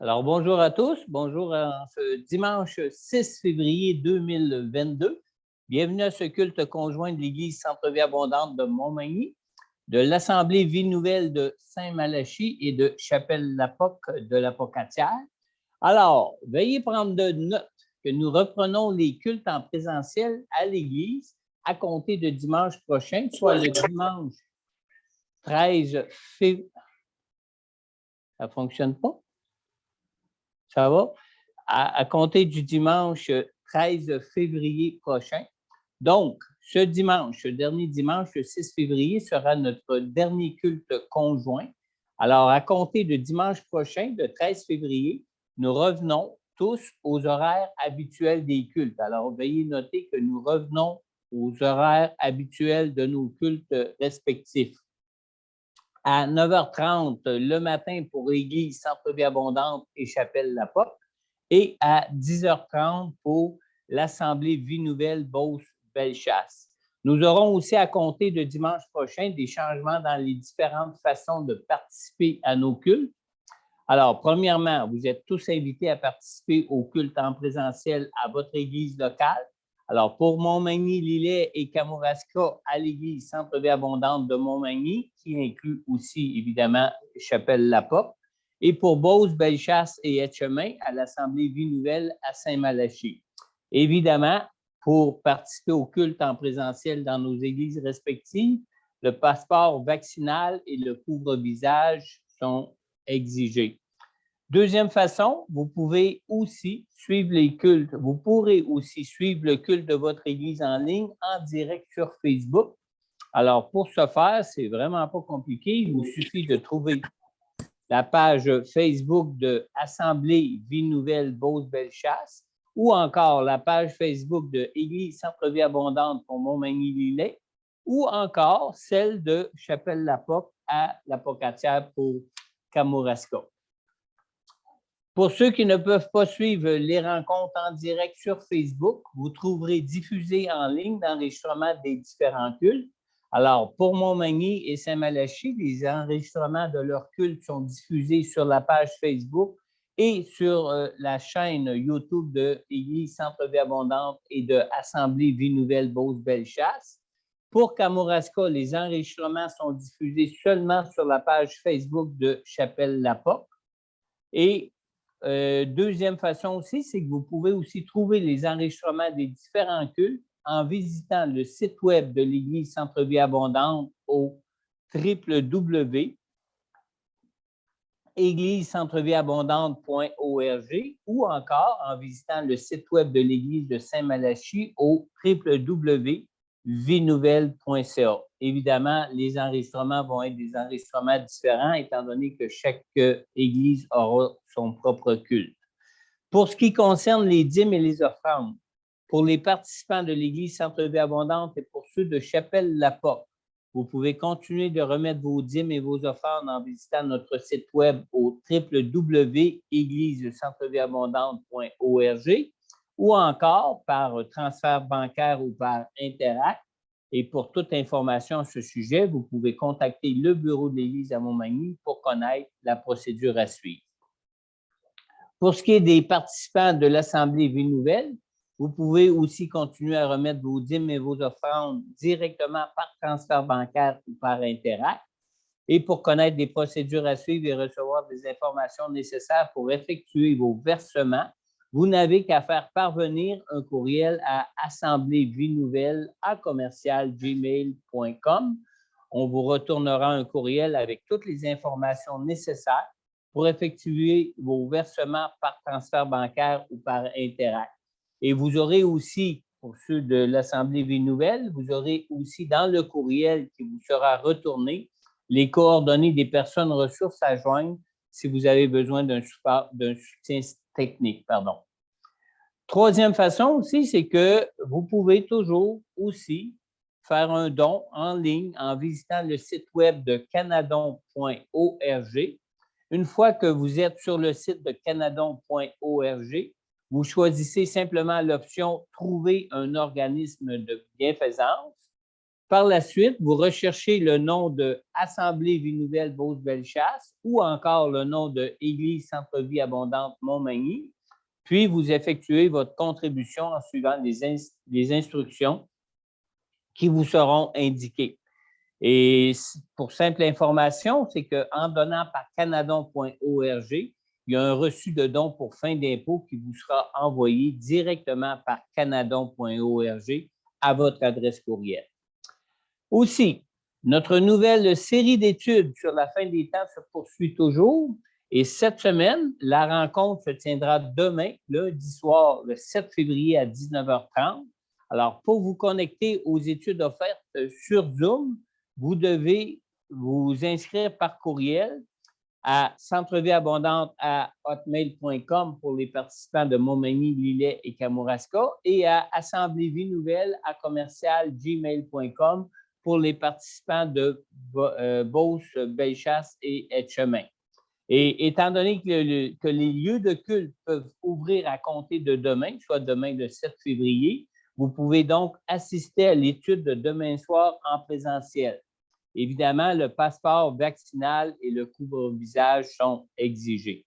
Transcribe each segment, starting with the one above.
Alors, bonjour à tous. Bonjour en ce dimanche 6 février 2022. Bienvenue à ce culte conjoint de l'Église Centre-Vie Abondante de Montmagny, de l'Assemblée Vie Nouvelle de Saint-Malachie et de Chapelle-la-Poque de la Pocatière. Alors, veuillez prendre de note que nous reprenons les cultes en présentiel à l'Église à compter de dimanche prochain, soit le dimanche 13 février. Ça ne fonctionne pas? Ça va? À compter du dimanche 13 février prochain. Donc, ce dimanche, ce dernier dimanche, le 6 février, sera notre dernier culte conjoint. Alors, à compter de dimanche prochain, le 13 février, nous revenons tous aux horaires habituels des cultes. Alors, veuillez noter que nous revenons aux horaires habituels de nos cultes respectifs. À 9h30 le matin pour l'Église Centre-Vie Abondante et Chapelle-la-Poque et à 10h30 pour l'Assemblée Vie Nouvelle Beauce-Bellechasse. Nous aurons aussi à compter de dimanche prochain des changements dans les différentes façons de participer à nos cultes. Alors, premièrement, vous êtes tous invités à participer au culte en présentiel à votre église locale. Alors, pour Montmagny, Lillet et Kamouraska, à l'église Centre-Vie Abondante de Montmagny, qui inclut aussi, évidemment, Chapelle-la-Poque. Et pour Beauce, Bellechasse et Etchemin, à l'Assemblée Vie Nouvelle à Saint-Malachie. Évidemment, pour participer au culte en présentiel dans nos églises respectives, le passeport vaccinal et le couvre-visage sont exigés. Deuxième façon, vous pouvez aussi suivre les cultes. Vous pourrez aussi suivre le culte de votre église en ligne en direct sur Facebook. Alors, pour ce faire, c'est vraiment pas compliqué. Il vous suffit de trouver la page Facebook de Assemblée Vie Nouvelle Beauce-Bellechasse ou encore la page Facebook de Église Centre-Vie Abondante pour Montmagny-Lillet ou encore celle de Chapelle-la-Poque à la Pocatière pour Kamouraska. Pour ceux qui ne peuvent pas suivre les rencontres en direct sur Facebook, vous trouverez diffusé en ligne l'enregistrement des différents cultes. Alors, pour Montmagny et Saint-Malachie, les enregistrements de leurs cultes sont diffusés sur la page Facebook et sur la chaîne YouTube de Église Centre-Vie Abondante et de Assemblée Vie Nouvelle Beauce-Bellechasse. Pour Kamouraska, les enregistrements sont diffusés seulement sur la page Facebook de Chapelle-la-Poque. Et deuxième façon aussi, c'est que vous pouvez aussi trouver les enregistrements des différents cultes en visitant le site web de l'Église Centre-Vie Abondante au www.églisecentrevieabondante.org ou encore en visitant le site web de l'Église de Saint-Malachie au www.vienouvelle.ca. Évidemment, les enregistrements vont être des enregistrements différents étant donné que chaque église aura son propre culte. Pour ce qui concerne les dîmes et les offrandes, pour les participants de l'Église Centre-Vie Abondante et pour ceux de Chapelle-la-Poque, vous pouvez continuer de remettre vos dîmes et vos offrandes en visitant notre site web au www.églisecentrevieabondante.org ou encore par transfert bancaire ou par Interact. Et pour toute information à ce sujet, vous pouvez contacter le bureau de l'Église à Montmagny pour connaître la procédure à suivre. Pour ce qui est des participants de l'Assemblée Vie Nouvelle, vous pouvez aussi continuer à remettre vos dîmes et vos offrandes directement par transfert bancaire ou par Interact. Et pour connaître des procédures à suivre et recevoir des informations nécessaires pour effectuer vos versements, vous n'avez qu'à faire parvenir un courriel à assembléevienouvelle@gmail.com. On vous retournera un courriel avec toutes les informations nécessaires pour effectuer vos versements par transfert bancaire ou par Interact. Et vous aurez aussi, pour ceux de l'Assemblée Vie Nouvelle, vous aurez aussi dans le courriel qui vous sera retourné les coordonnées des personnes ressources à joindre si vous avez besoin d'un soutien technique. Troisième façon aussi, c'est que vous pouvez toujours aussi faire un don en ligne en visitant le site web de canadon.org. Une fois que vous êtes sur le site de canadon.org, vous choisissez simplement l'option « Trouver un organisme de bienfaisance ». Par la suite, vous recherchez le nom de Assemblée Vie Nouvelle Beauce-Bellechasse ou encore le nom de Église Centre-Vie Abondante Montmagny, puis vous effectuez votre contribution en suivant les instructions qui vous seront indiquées. Et pour simple information, c'est qu'en donnant par canadon.org, il y a un reçu de don pour fin d'impôt qui vous sera envoyé directement par canadon.org à votre adresse courriel. Aussi, notre nouvelle série d'études sur la fin des temps se poursuit toujours. Et cette semaine, la rencontre se tiendra demain, lundi soir, le 7 février à 19h30. Alors, pour vous connecter aux études offertes sur Zoom, vous devez vous inscrire par courriel à centrevieabondante@hotmail.com pour les participants de Montmagny, Lillet et Kamouraska et à assembléevienouvelle@gmail.com pour les participants de Beauce, Bellechasse et Etchemin. Et étant donné que les lieux de culte peuvent ouvrir à compter de demain, soit demain le 7 février, vous pouvez donc assister à l'étude de demain soir en présentiel. Évidemment, le passeport vaccinal et le couvre-visage sont exigés.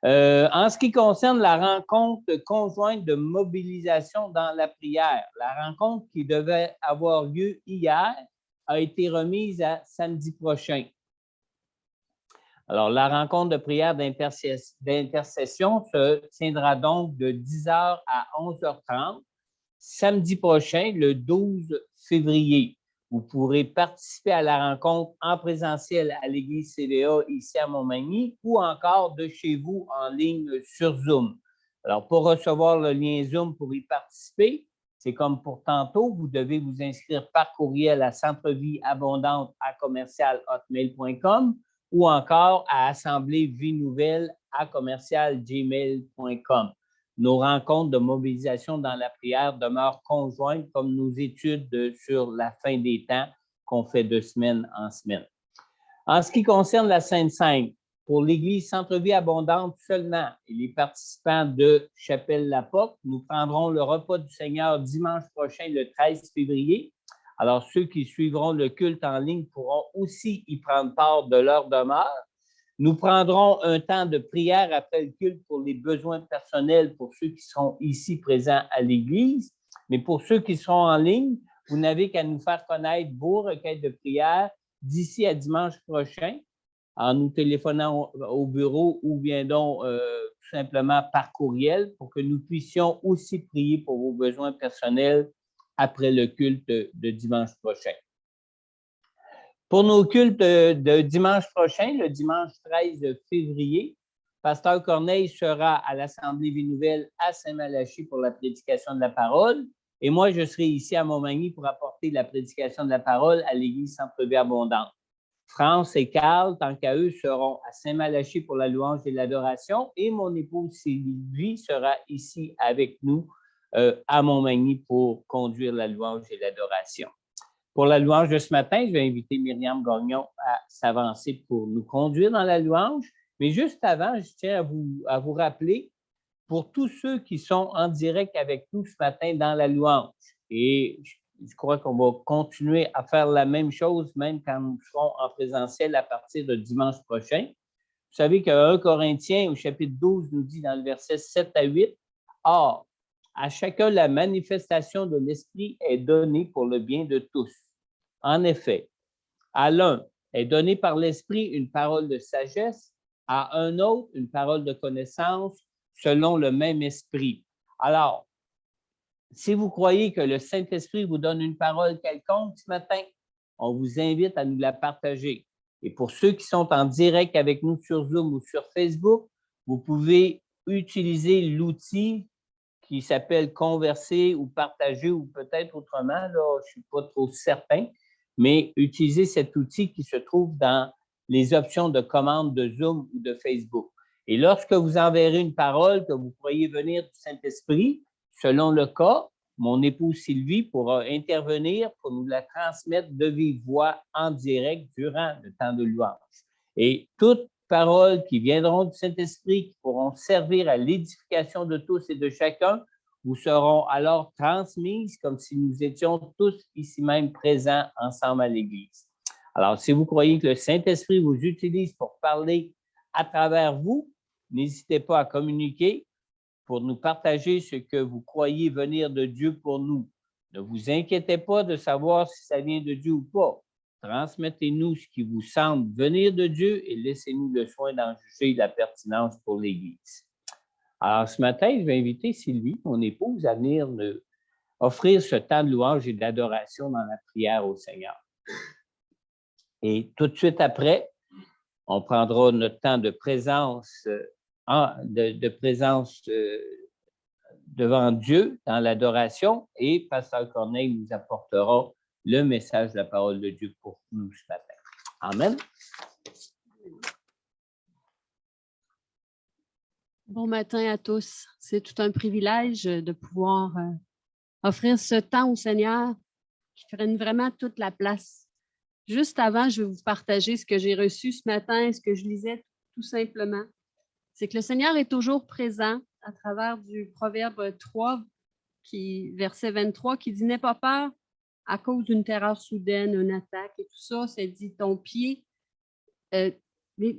En ce qui concerne la rencontre conjointe de mobilisation dans la prière, la rencontre qui devait avoir lieu hier a été remise à samedi prochain. Alors, la rencontre de prière d'intercession se tiendra donc de 10h à 11h30, samedi prochain, le 12 février. Vous pourrez participer à la rencontre en présentiel à l'Église CVA ici à Montmagny ou encore de chez vous en ligne sur Zoom. Alors, pour recevoir le lien Zoom pour y participer, c'est comme pour tantôt, vous devez vous inscrire par courriel à centrevieabondante@hotmail.com ou encore à assembléevienouvelle@gmail.com. Nos rencontres de mobilisation dans la prière demeurent conjointes comme nos études sur la fin des temps qu'on fait de semaine en semaine. En ce qui concerne la Sainte Seine, pour l'Église Centre-Vie Abondante seulement et les participants de Chapelle-la-Porte, nous prendrons le repas du Seigneur dimanche prochain, le 13 février. Alors, ceux qui suivront le culte en ligne pourront aussi y prendre part de leur demeure. Nous prendrons un temps de prière après le culte pour les besoins personnels pour ceux qui seront ici présents à l'Église. Mais pour ceux qui seront en ligne, vous n'avez qu'à nous faire connaître vos requêtes de prière d'ici à dimanche prochain en nous téléphonant au bureau ou bien donc tout simplement par courriel pour que nous puissions aussi prier pour vos besoins personnels après le culte de dimanche prochain. Pour nos cultes de dimanche prochain, le dimanche 13 février, Pasteur Corneille sera à l'Assemblée Vie Nouvelle à Saint-Malachie pour la prédication de la parole. Et moi, je serai ici à Montmagny pour apporter la prédication de la parole à l'Église Centre-Vie Abondante. France et Carl, tant qu'à eux, seront à Saint-Malachie pour la louange et l'adoration. Et mon épouse Sylvie sera ici avec nous à Montmagny pour conduire la louange et l'adoration. Pour la louange de ce matin, je vais inviter Myriam Gagnon à s'avancer pour nous conduire dans la louange. Mais juste avant, je tiens à vous rappeler, pour tous ceux qui sont en direct avec nous ce matin dans la louange, et je crois qu'on va continuer à faire la même chose même quand nous serons en présentiel à partir de dimanche prochain. Vous savez que 1 Corinthiens au chapitre 12 nous dit dans le verset 7 à 8, « Or, à chacun la manifestation de l'Esprit est donnée pour le bien de tous. En effet, à l'un est donnée par l'Esprit une parole de sagesse, à un autre une parole de connaissance, selon le même esprit. » Alors, si vous croyez que le Saint-Esprit vous donne une parole quelconque ce matin, on vous invite à nous la partager. Et pour ceux qui sont en direct avec nous sur Zoom ou sur Facebook, vous pouvez utiliser l'outil qui s'appelle Converser ou Partager ou peut-être autrement, là, je ne suis pas trop certain, mais utilisez cet outil qui se trouve dans les options de commande de Zoom ou de Facebook. Et lorsque vous enverrez une parole que vous croyez venir du Saint-Esprit, selon le cas, mon épouse Sylvie pourra intervenir pour nous la transmettre de vive voix en direct durant le temps de louange. Et toutes paroles qui viendront du Saint-Esprit, qui pourront servir à l'édification de tous et de chacun, vous seront alors transmises comme si nous étions tous ici même présents ensemble à l'Église. Alors, si vous croyez que le Saint-Esprit vous utilise pour parler à travers vous, n'hésitez pas à communiquer pour nous partager ce que vous croyez venir de Dieu pour nous. Ne vous inquiétez pas de savoir si ça vient de Dieu ou pas. Transmettez-nous ce qui vous semble venir de Dieu et laissez-nous le soin d'en juger la pertinence pour l'Église. Alors, ce matin, je vais inviter Sylvie, mon épouse, à venir nous offrir ce temps de louange et d'adoration dans la prière au Seigneur. Et tout de suite après, on prendra notre temps de présence, devant Dieu dans l'adoration et Pasteur Corneille nous apportera le message de la parole de Dieu pour nous ce matin. Amen. Bon matin à tous. C'est tout un privilège de pouvoir offrir ce temps au Seigneur qui prenne vraiment toute la place. Juste avant, je vais vous partager ce que j'ai reçu ce matin, ce que je lisais tout simplement. C'est que le Seigneur est toujours présent à travers du Proverbe 3, verset 23, qui dit « N'aie pas peur à cause d'une terreur soudaine, une attaque. » Et tout ça, ça dit ton pied.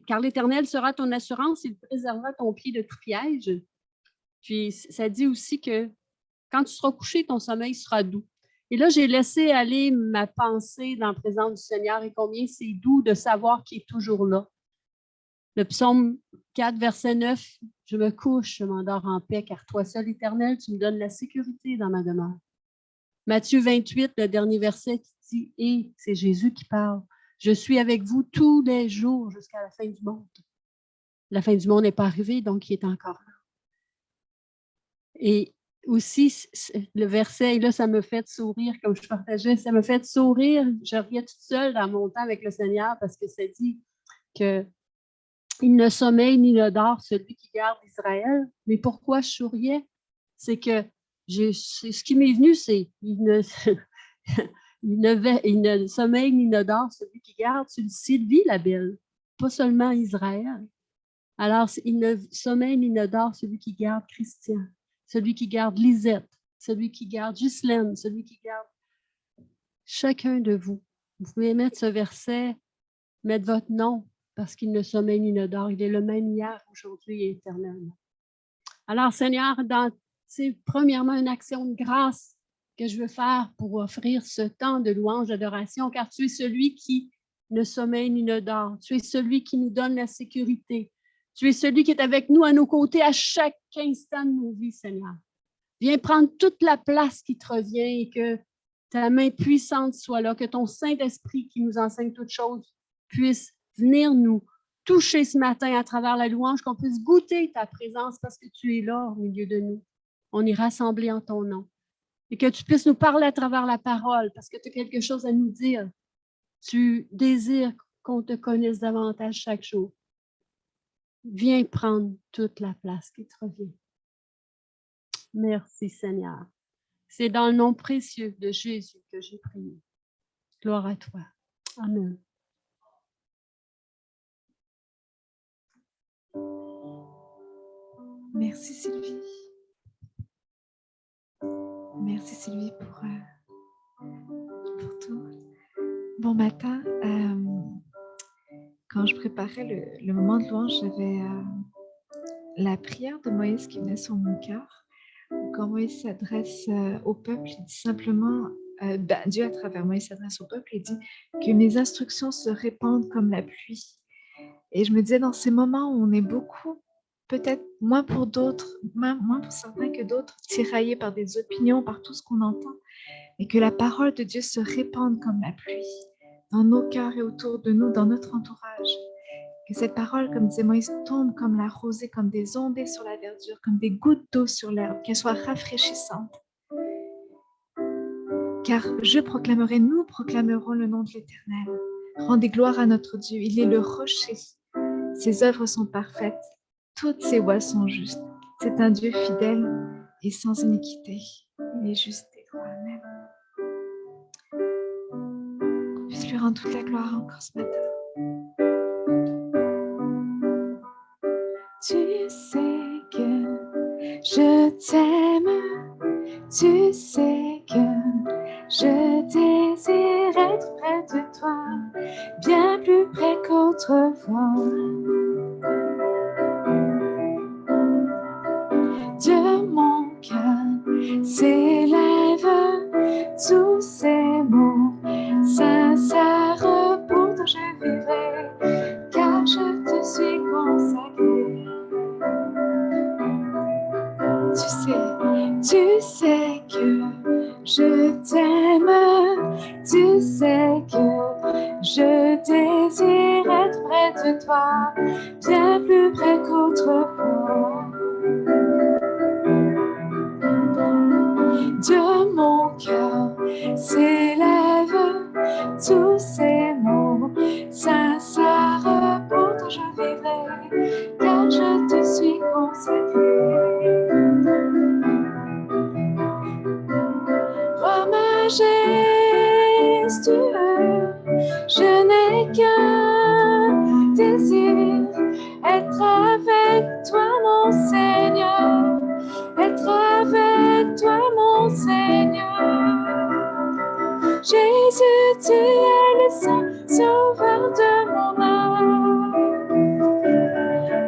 Car l'Éternel sera ton assurance, il préservera ton pied de tout piège. Puis, ça dit aussi que quand tu seras couché, ton sommeil sera doux. Et là, j'ai laissé aller ma pensée dans la présence du Seigneur et combien c'est doux de savoir qu'il est toujours là. Le psaume 4, verset 9, « Je me couche, je m'endors en paix, car toi seul, Éternel, tu me donnes la sécurité dans ma demeure. » Matthieu 28, le dernier verset qui dit « Et c'est Jésus qui parle. Je suis avec vous tous les jours jusqu'à la fin du monde. » La fin du monde n'est pas arrivée, donc il est encore là. Et aussi, le verset, et là, ça me fait sourire, comme je partageais, ça me fait sourire. Je riais toute seule dans mon temps avec le Seigneur parce que ça dit que il ne sommeille ni ne dort celui qui garde Israël. Mais pourquoi je souriais? C'est que ce qui m'est venu, c'est il ne sommeille ni ne dort celui qui garde sur Sylvie la belle, pas seulement Israël. Alors, il ne sommeille ni ne dort celui qui garde Christian, celui qui garde Lisette, celui qui garde Ghislaine, celui qui garde chacun de vous. Vous pouvez mettre ce verset, mettre votre nom, parce qu'il ne sommeille ni ne dort. Il est le même hier, aujourd'hui et éternellement. Alors, Seigneur, c'est premièrement une action de grâce que je veux faire pour offrir ce temps de louange, d'adoration, car tu es celui qui ne sommeille ni ne dort. Tu es celui qui nous donne la sécurité. Tu es celui qui est avec nous à nos côtés à chaque instant de nos vies, Seigneur. Viens prendre toute la place qui te revient et que ta main puissante soit là, que ton Saint-Esprit qui nous enseigne toutes choses puisse venir nous toucher ce matin à travers la louange, qu'on puisse goûter ta présence parce que tu es là au milieu de nous. On est rassemblés en ton nom. Et que tu puisses nous parler à travers la parole parce que tu as quelque chose à nous dire. Tu désires qu'on te connaisse davantage chaque jour. Viens prendre toute la place qui te revient. Merci Seigneur. C'est dans le nom précieux de Jésus que j'ai prié. Gloire à toi. Amen. Merci Sylvie. Merci Sylvie pour tout. Bon matin. Quand je préparais le moment de louange, j'avais la prière de Moïse qui venait sur mon cœur. Quand Moïse s'adresse au peuple, il dit simplement, Dieu à travers Moïse s'adresse au peuple et dit que mes instructions se répandent comme la pluie. Et je me disais, dans ces moments où on est beaucoup, peut-être moins pour d'autres, moins pour certains que d'autres, tiraillés par des opinions, par tout ce qu'on entend, et que la parole de Dieu se répande comme la pluie dans nos cœurs et autour de nous, dans notre entourage. Que cette parole, comme disait Moïse, tombe comme la rosée, comme des ondées sur la verdure, comme des gouttes d'eau sur l'herbe, qu'elle soit rafraîchissante. Car nous proclamerons le nom de l'Éternel. Rendez gloire à notre Dieu, il est le rocher. Ses œuvres sont parfaites, toutes ses voies sont justes. C'est un Dieu fidèle et sans iniquité. Il est juste et droit. Amen. Qu'on puisse lui rendre toute la gloire encore ce matin. Tu sais que je t'aime, près de toi, bien plus près qu'autrefois. De mon cœur s'élève tous ces mots sincères, pourtant je vivrai, car je te suis consacré. Tu sais que je t'aime, tu sais que je désire être près de toi, bien plus près qu'autrefois. De mon cœur s'élèvent tous ces mots sincères, pourtant je vivrai, car je te suis consacré. Roi majestueux, je n'ai qu'un désir, être avec toi mon Seigneur, être avec toi mon Seigneur. Jésus, tu es le saint sauveur de mon âme.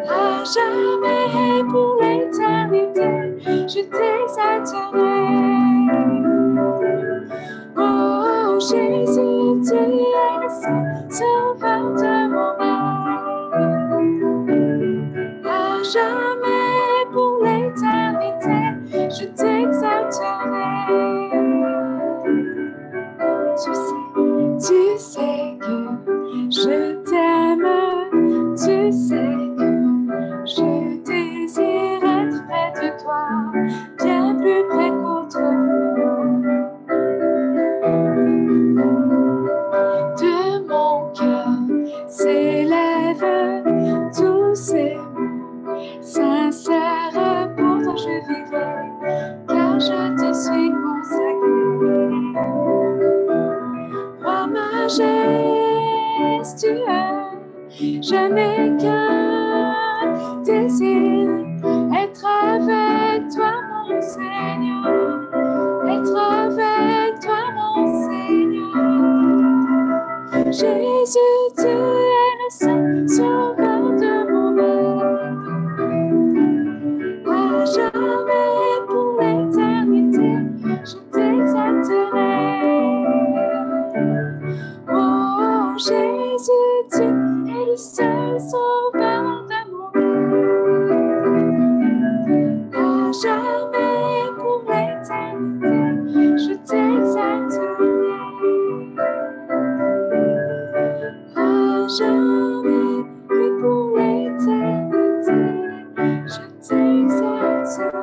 À jamais pour l'éternité, je t'exalterai. Oh Jésus, tu es le saint sauveur de mon âme. À jamais pour l'éternité, je t'exalterai. Tu sais que je t'aime, tu sais que je désire être près de toi, bien plus près qu'autrefois. De mon cœur s'élèvent tous ces mots sincères, pourtant je vivrai, car je te suis consacré. Roi majestueux, je n'ai qu'un désir, être avec toi mon Seigneur, être avec toi mon Seigneur. Jésus, tu es le saint sauveur de mon âme. À jamais pour l'éternité, je t'exalterai. Oh Jésus, tu es le seul sauveur de mon âme. À jamais pour l'éternité, je t'exalterai. À jamais pour l'éternité, je t'exalterai.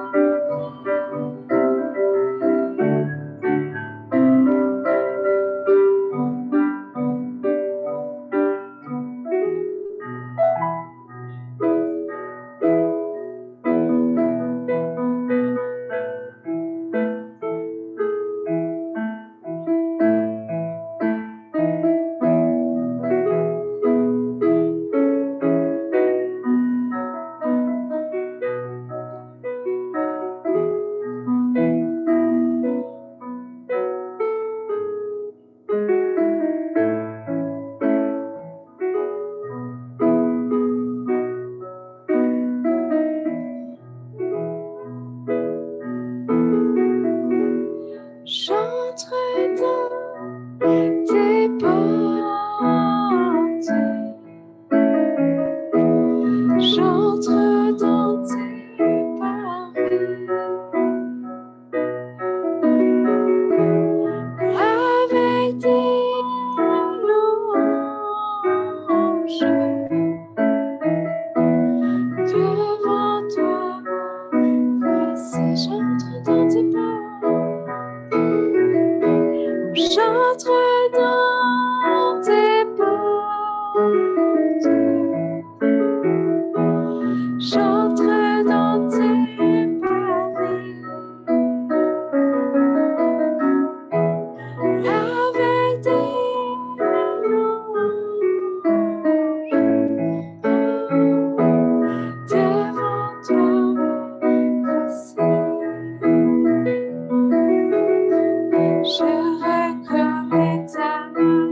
J'entre dans tes portes, j'entre dans tes parvis, avec des louanges, devant toi, voici j'entre dans tes portes. J'entre dans tes portes, j'entre dans tes parvis, avec des louanges, devant toi, voici. Je reconnais ta main.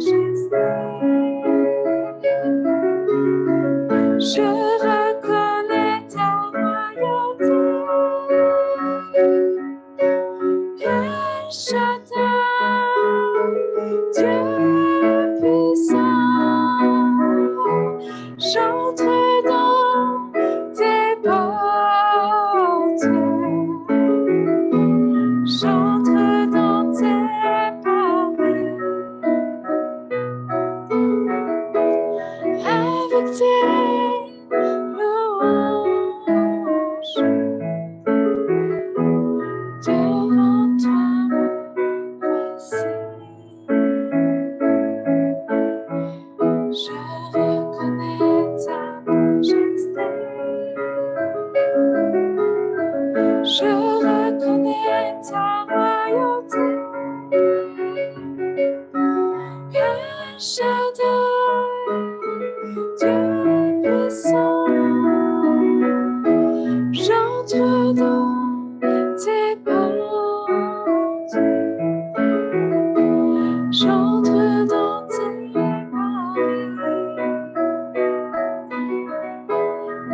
Shaddai, Dieu puissant, j'entre dans tes portes, j'entre dans tes mailles,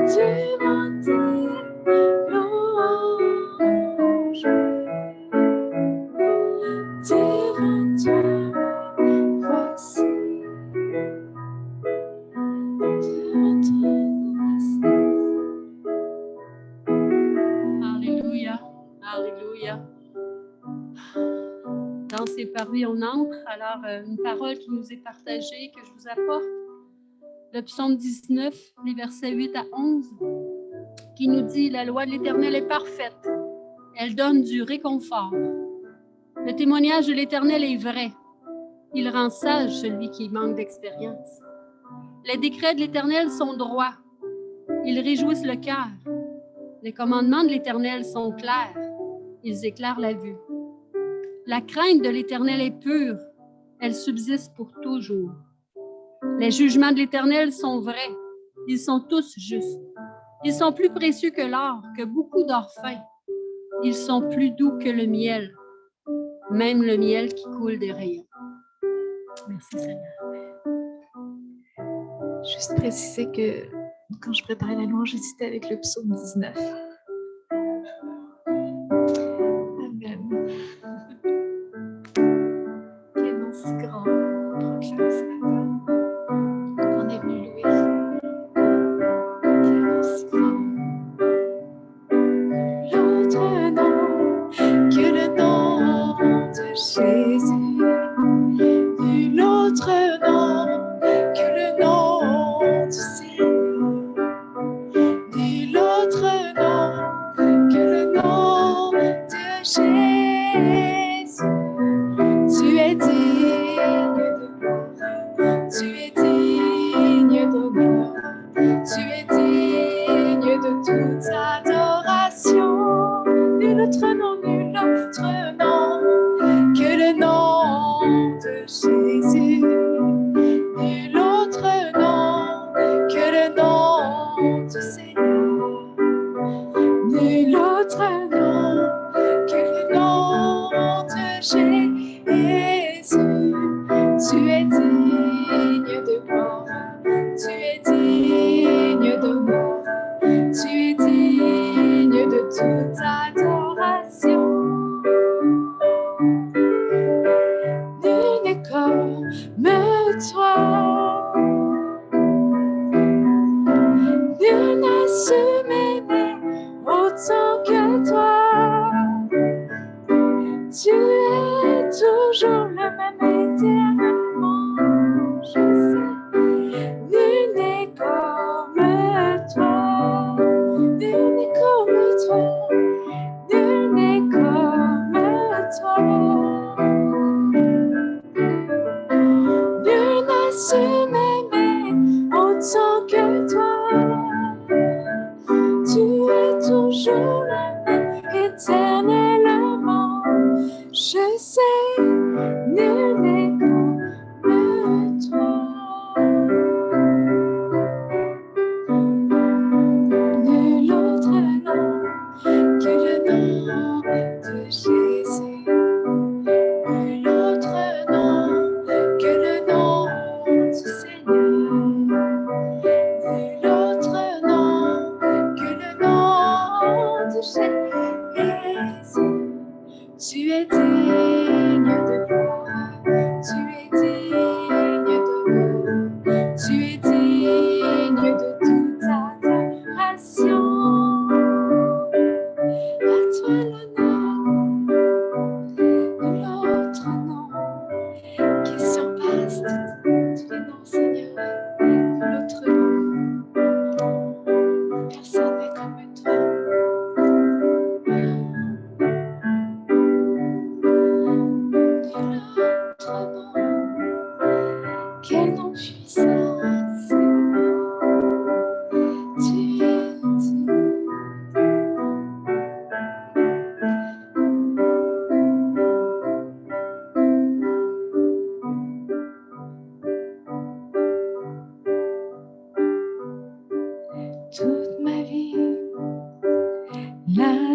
devant tes louanges, devant toi, voici, devant toi, voici. Alléluia. Alléluia. Dans ces paroles, on entre. Alors, une parole qui nous est partagée, que je vous apporte. Le psaume 19, les versets 8 à 11, qui nous dit « La loi de l'Éternel est parfaite. Elle donne du réconfort. Le témoignage de l'Éternel est vrai. Il rend sage celui qui manque d'expérience. Les décrets de l'Éternel sont droits. Ils réjouissent le cœur. Les commandements de l'Éternel sont clairs. Ils éclairent la vue. La crainte de l'Éternel est pure. Elle subsiste pour toujours. Les jugements de l'Éternel sont vrais. Ils sont tous justes. Ils sont plus précieux que l'or, que beaucoup d'or fin. Ils sont plus doux que le miel, même le miel qui coule des rayons. Merci Seigneur. Juste préciser que quand je préparais la louange, j'hésitais avec le psaume 19. Amen. Quel nom si grand qu'on proclame ce matin, qu'on est venu louer. Quel nom si grand. L'autre nom que le nom de Jésus. Nul autre nom que le nom du Seigneur. Nul autre nom que le nom de Jésus. Tu es digne de gloire, tu es digne d'honneur, tu es digne de toute adoration. Nul autre nom que le nom de Jésus.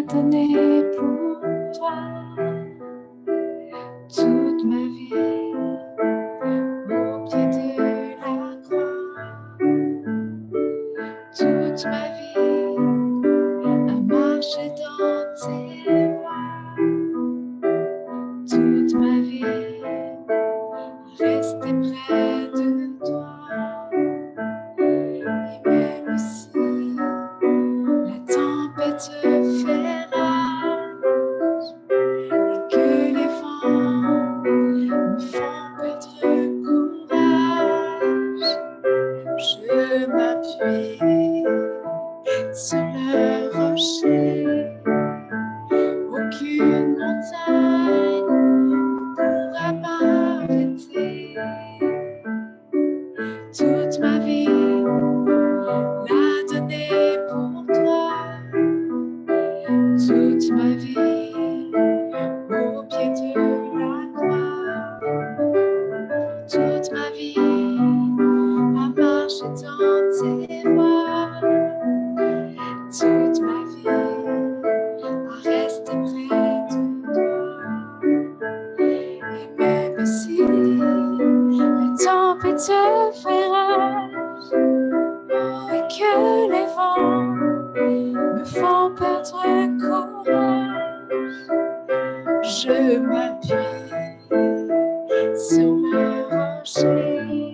donné pour toi toute ma vie au pied de la croix, toute ma vie à marcher dans tes voies, toute ma vie à rester près de toi. Et même si la tempête fait rage et que les vents me font perdre courage, je m'appuie sur le rocher. Aucune montagne ne pourra m'arrêter. Toute ma vie l'a donnée pour toi. Toute ma vie au pied de la croix. Toute ma vie à marcher dans tes voies. Toute ma vie à rester près de toi. Et même si la tempête fait rage, oh, et que les vents me font perdre courage, je m'appuie sur le rocher.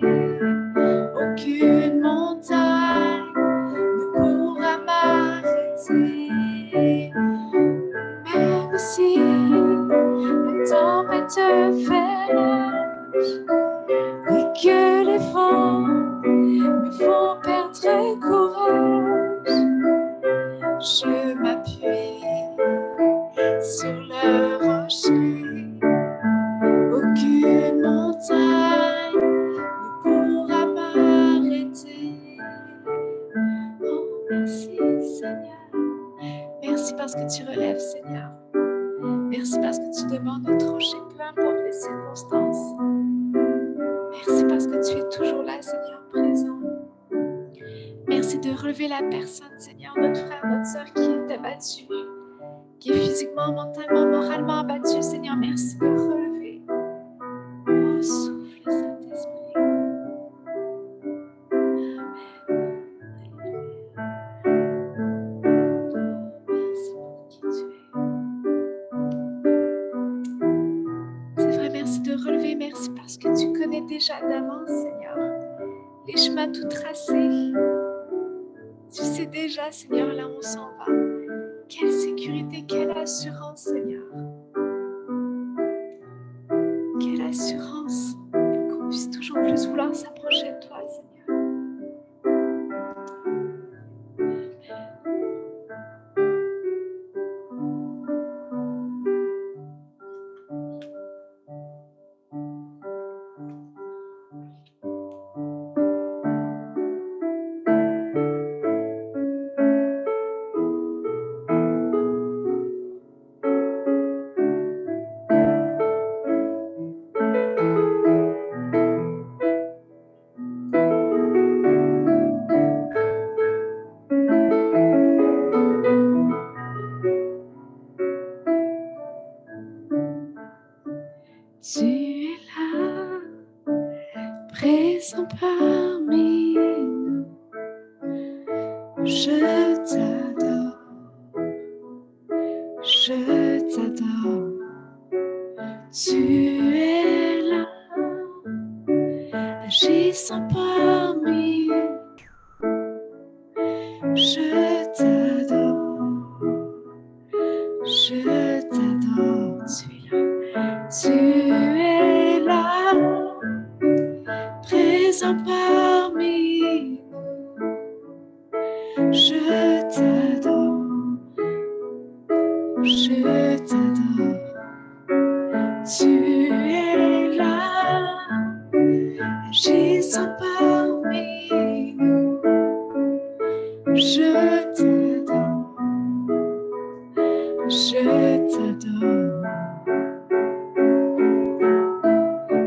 Aucune montagne ne pourra m'arrêter. Même si la tempête fait rage et que les vents me font perdre courage, je m'appuie sur le rocher. Aucune montagne ne pourra m'arrêter. Oh, merci Seigneur. Merci parce que tu relèves, Seigneur. Merci parce que tu demandes de trancher, peu importe les circonstances. Merci parce que tu es toujours là, Seigneur, présent. Merci de relever la personne, Seigneur, notre frère, notre soeur qui est abattu, qui est physiquement, mentalement, moralement abattu. Seigneur, merci de relever. Oh, souffle, Saint-Esprit. Merci pour qui tu es. C'est vrai, merci de relever. Merci parce que tu connais déjà d'avance, Seigneur, les chemins tout tracés. Tu sais déjà, Seigneur, là où on s'en va. Quelle sécurité, quelle assurance, Seigneur. Quelle assurance qu'on puisse toujours plus vouloir s'approcher de toi, Seigneur. Tu es là, présent parmi nous. Je t'adore, je t'adore. Tu es là, agissant parmi nous. Je t'adore, je t'adore. Tu es là, présent parmi nous. Je t'adore, je t'adore. Tu es là, agissant parmi nous. Je t'adore, je t'adore.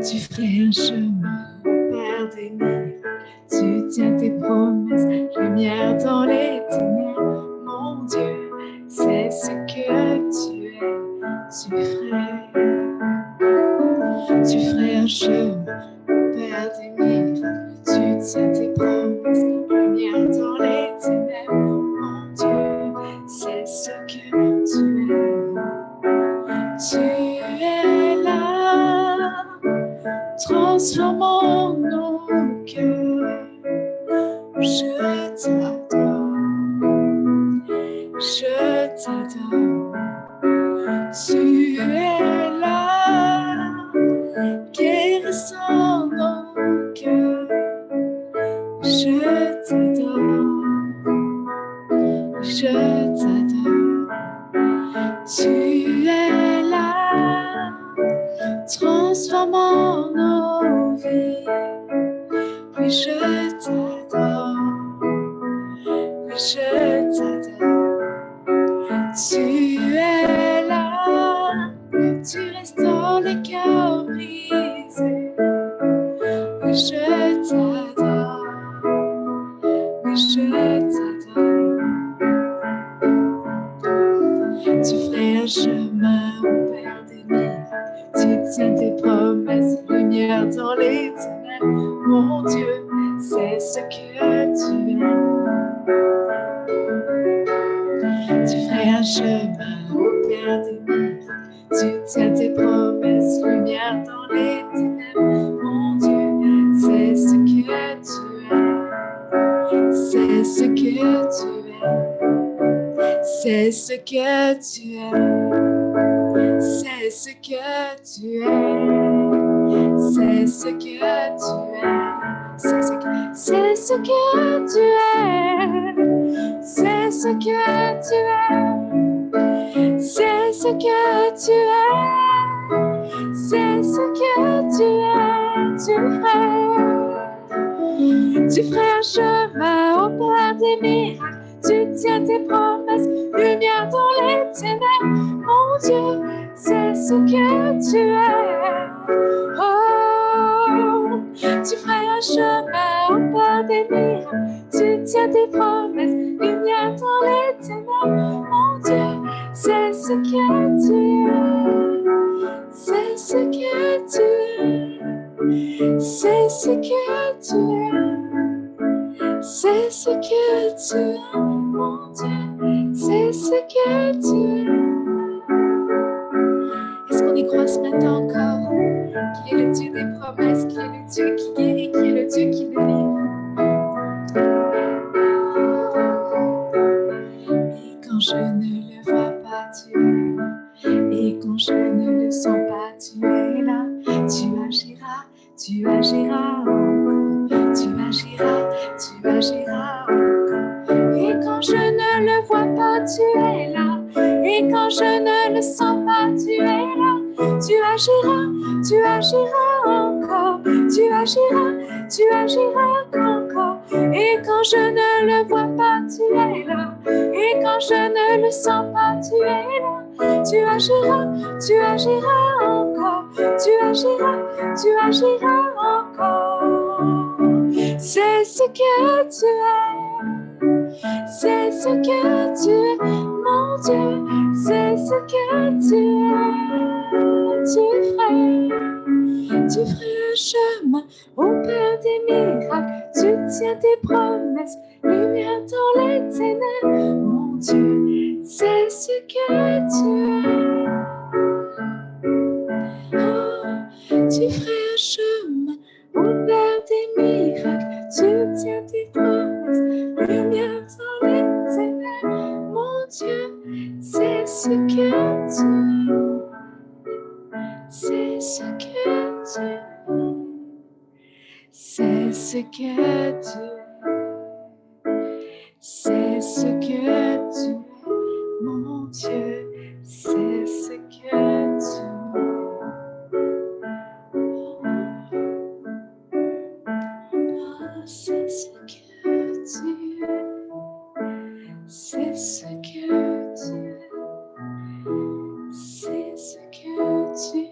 Tu ferais un chemin au Père des miracles. Tu tiens tes promesses, lumière dans les ténèbres. Mon Dieu, c'est c'est ce que tu ferais. Tu ferais un chemin, Père des miracles, tu tiens tes promesses, lumière dans les ténèbres, mon Dieu, c'est ce que tu es. Tu es là, transformant nos cœurs. Je t'adore, je t'adore. Tu es là, guérissant nos cœurs. Je t'adore, je t'adore. Tu es là, transformant nos vies. Oui, je t'adore, oui, je t'adore. Tu es là, tu restaures les cœurs brisés. Oui, je t'adore, oui, je t'adore. Tu ferais un chemin au Père des miracles, tu tiens tes promesses, lumière dans les ténèbres. Mon Dieu, c'est ce que tu es. Tu ferais un chemin au Père des miracles, tu tiens tes promesses, lumière dans les ténèbres. Mon Dieu, c'est ce que tu es. C'est ce que tu es. C'est ce que tu es. C'est ce que tu es. C'est ce que tu es. C'est ce que tu es. C'est ce que tu es. C'est ce que tu es. C'est ce que tu es. Tu ferais un chemin au Père des miracles. Tu tiens tes promesses, lumière dans les ténèbres. Mon Dieu, c'est ce que tu es. Oh, tu ferais un chemin au Père des miracles. Tu tiens tes promesses, lumière dans les ténèbres. Mon Dieu, c'est ce que tu es. C'est ce que tu es. C'est ce que tu es. C'est ce que tu es, mon Dieu. C'est ce que tu es. Est-ce qu'on y croit ce matin encore? Qu'il est le Dieu des promesses, qu'il est le Dieu qui guérit, qu'il est le Dieu qui délivre. Et quand je ne le vois pas, tu es là. Et quand je ne le sens pas, tu es là. Tu agiras, tu agiras encore. Tu agiras, tu agiras encore. Et quand je ne le vois pas, tu es là. Et quand je ne le sens pas, tu es là. Tu agiras, tu agiras encore. Tu agiras, tu agiras encore. Et quand je ne le vois pas, tu es là. Et quand je ne le sens pas, tu es là. Tu agiras, tu agiras encore. Tu agiras, tu agiras encore. C'est ce que tu es. C'est ce que tu es, mon Dieu. C'est ce que tu es. Tu ferais un chemin au Père des miracles. Tu tiens tes promesses, lumière dans les ténèbres. Mon Dieu, c'est ce que tu es. Oh, tu ferais un chemin au Père des miracles. Tu tiens tes promesses, lumière dans les ténèbres. Mon Dieu, c'est ce que tu es. C'est ce que tu es. C'est ce que tu es. C'est ce que tu es. Mon Dieu, c'est ce que tu es. Oh, c'est ce que tu es. C'est ce que tu es. C'est ce que tu es.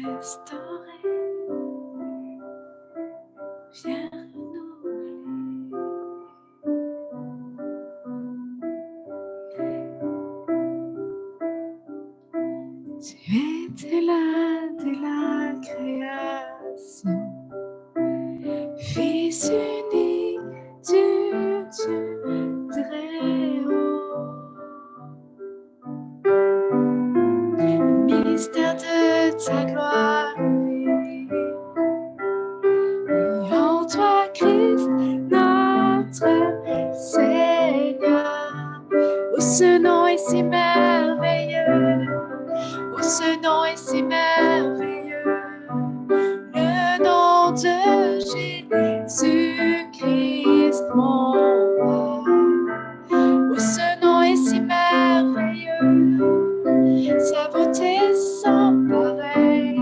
restaurer, viens renouveler. Tu étais là dès la création, Fils unique du Dieu très haut. Mystère de ta gloire, et en toi Christ notre Seigneur. Oh, ce nom est si merveilleux, oh, ce nom est si merveilleux, le nom de Jésus-Christ mon roi. Oh, ce nom est si merveilleux, sa beauté sans pareil.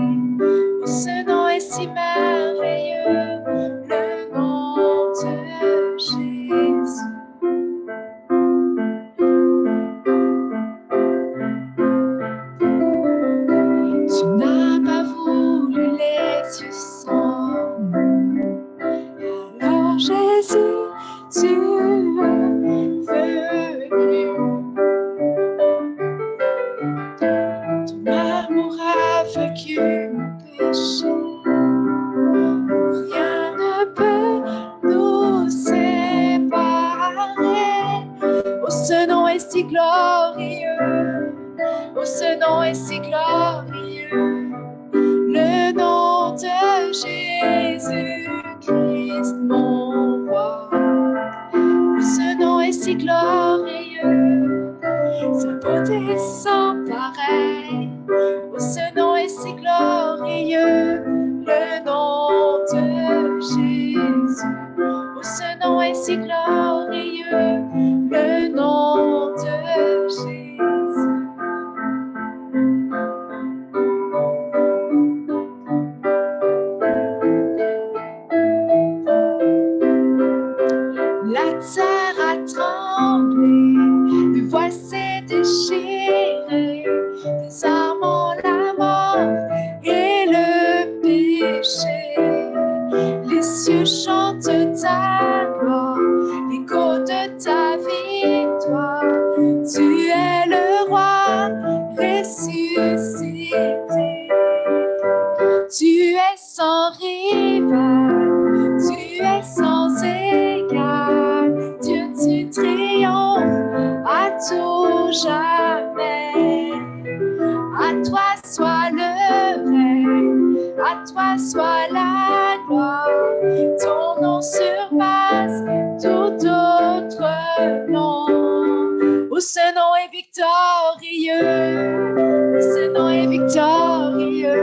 Oh, ce nom est si merveilleux, le nom de Jésus. Tu n'as pas voulu les cieux sans nous. Alors Jésus, tu es venu. Ton amour a vaincu mon péché. Rien ne peut nous séparer. Oh, ce nom est si glorieux. Oh, ce nom est si glorieux. Le nom de Jésus-Christ, mon roi. Oh, ce nom est si glorieux. Sa beauté sans pareil. Oh, ce nom est si glorieux. Le nom de Jésus. Oh, ce nom est si glorieux. Le nom de Jésus. La terre a tremblé, les voix s'est déchirée, désarmant la mort et le péché. Les cieux chantent ta gloire, l'écho de ta victoire. Tu es le roi ressuscité. Tu es sans rival, tu es sans égal. Dieu, tu triomphes à tout jamais. À toi soit le règne, à toi soit la gloire. Ton nom surpasse tout autre nom. Oh, ce nom est victorieux, oh, ce nom est victorieux.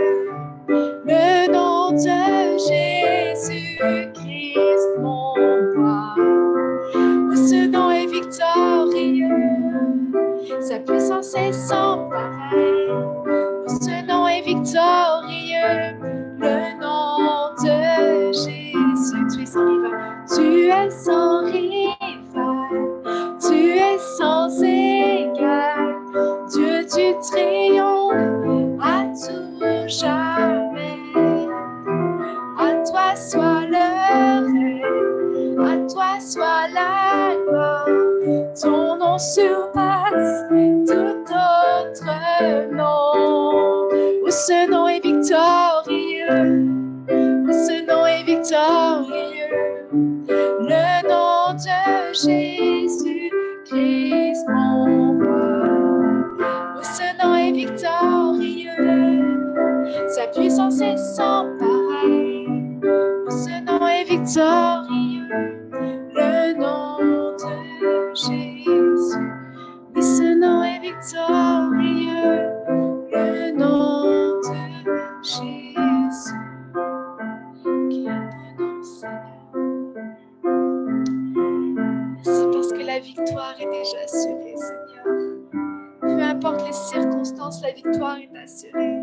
Le nom de Jésus-Christ, mon roi. Oh, ce nom est victorieux, sa puissance est sans pareil. Oh, ce nom est victorieux, le nom de Jésus. Tu es sans rival, tu es sans rival, tu es sans égal. Dieu, tu triomphes à tout jamais. À toi soit le règne, à toi soit la gloire. Ton nom surpasse tout autre nom. Oh, ce nom est victorieux, oh, ce nom est victorieux. Le nom de Jésus-Christ, mon roi. Oh, ce nom est victorieux, sa puissance est sans pareil. Oh, ce nom est victorieux, le nom de Jésus. Oui, ce nom est victorieux, le nom de Jésus. Quel beau nom, Seigneur. Merci parce que la victoire est déjà assurée, Seigneur. Peu importe les circonstances, la victoire est assurée.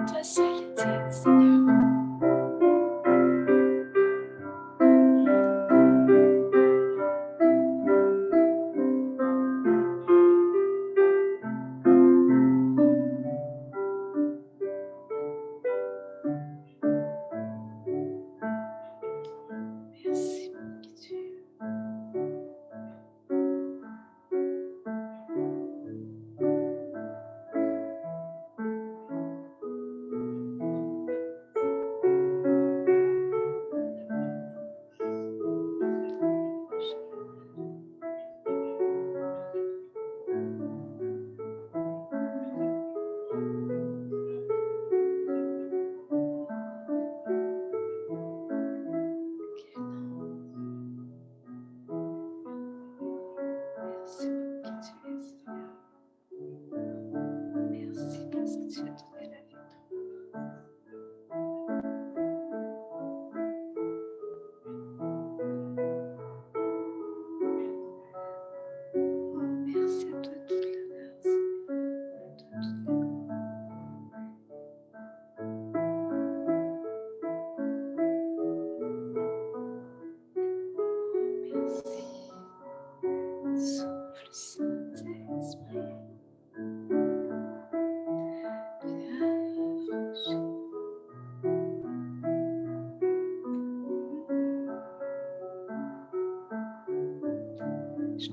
Toi seul est digne, Seigneur.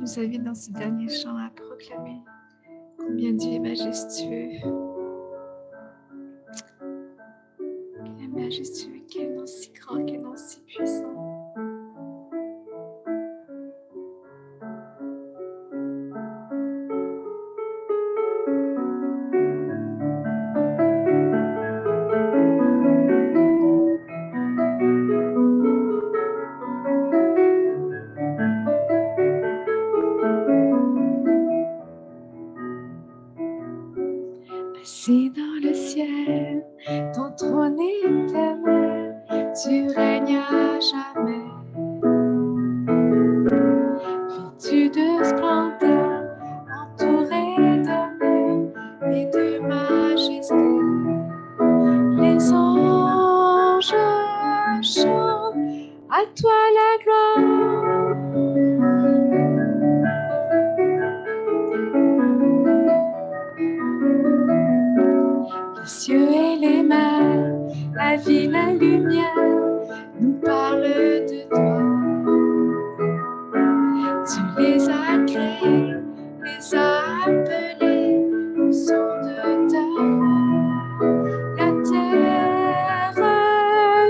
nous invite dans ce dernier chant à proclamer combien Dieu est majestueux. Quel est majestueux, quel nom si grand, quel nom si puissant. Assis dans le ciel, ton trône est éternel, tu règnes à jamais. Vêtu de splendeur, entouré d'honneur et de majesté, les anges chantent à toi la gloire. Les cieux et les mers, la vie, la lumière, nous parlent de toi. Tu les as créés, les as appelés au son de ta voix. La terre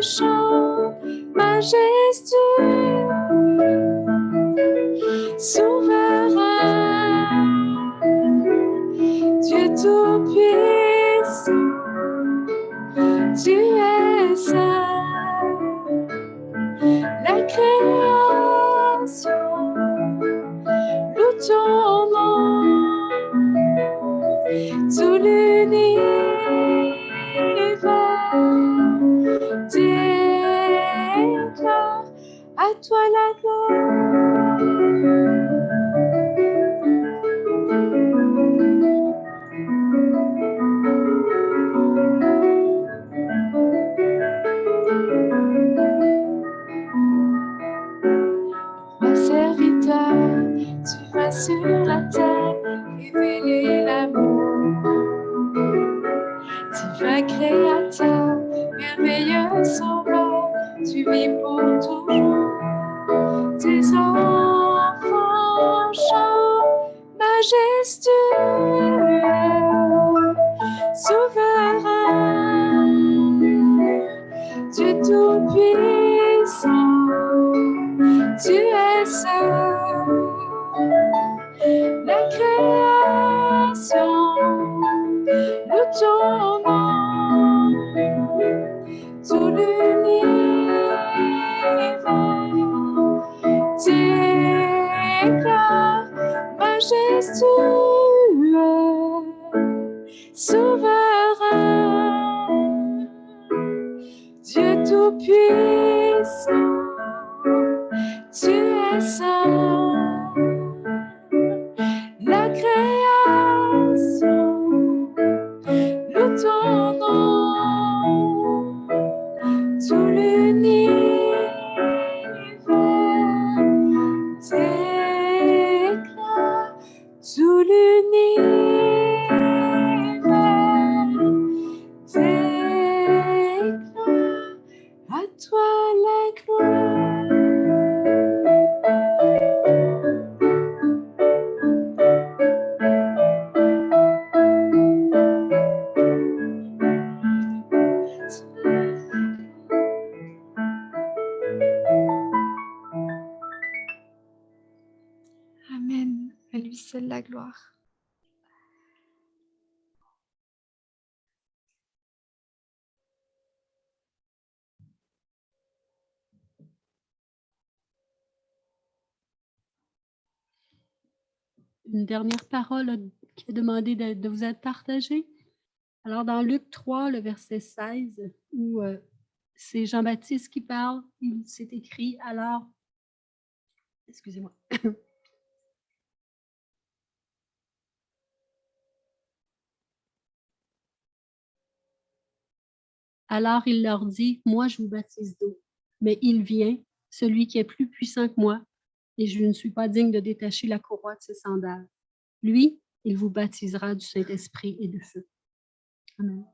chante, majestueux, souverain, Dieu tout-puissant, tu es saint. La création loue ton nom, tout l'univers déclare à toi la gloire. Roi serviteur, tu vas sur la terre révéler l'amour. Divin créateur, merveilleux sauveur, tu vis pour toujours. Tes enfants chantent majestueux, souverain, Dieu tout-puissant, tu es saint. La création loue ton nom, tout l'univers déclare majestueux, souverain, Dieu tout-puissant, tu es saint. La création loue ton nom, tout l'univers déclare, tout l'univers déclare à toi la gloire. Amen. À lui seul la gloire. Une dernière parole qui est demandée de vous être partagée. Alors, dans Luc 3, le verset 16, où c'est Jean-Baptiste qui parle, il s'est écrit, alors, excusez-moi. Alors il leur dit, moi je vous baptise d'eau, mais il vient, celui qui est plus puissant que moi, et je ne suis pas digne de détacher la courroie de ses sandales. Lui, il vous baptisera du Saint-Esprit et de feu. Amen.